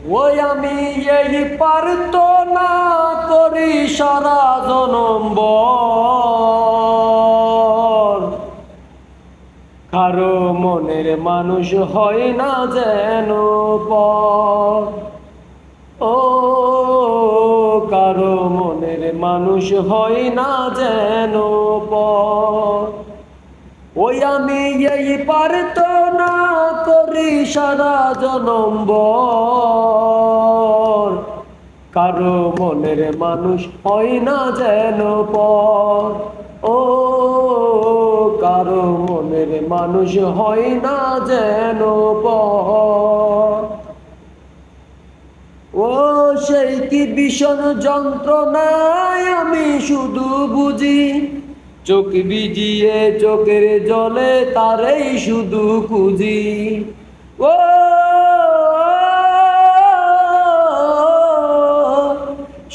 ওই আমি এই পারতো না করি সারা জনম কারো মনের মানুষ হয় না যেন পর। ও কারো মনের মানুষ হয় না যেন পর। ওই আমি এই পারতো না করি সারা জনম কারো মনের মানুষ হয় না যেন পর। ও কারো মনের মানুষ হয় না যেন পর। ও সেই কি ভীষণ যন্ত্রণায় আমি শুধু বুঝি, চোখ ভিজিয়ে চোখের জলে তারেই শুধু খুঁজি। ও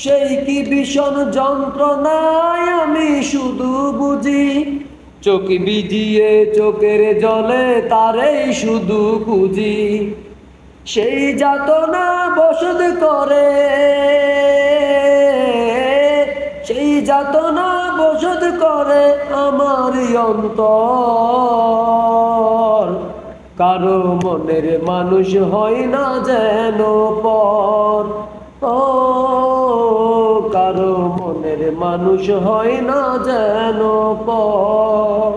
সেই কি ভীষণ যন্ত্রণায় আমি শুধু বুঝি, চোখ ভিজিয়ে চোখের জলে তারেই শুধু খুঁজি। সেই যাতনা বসত করে, সেই যাতনা বসত করে আমার অন্তর। কারো মনের মানুষ হয় না যেন পর। ও কারো মনের মানুষ হয় না যেন পর।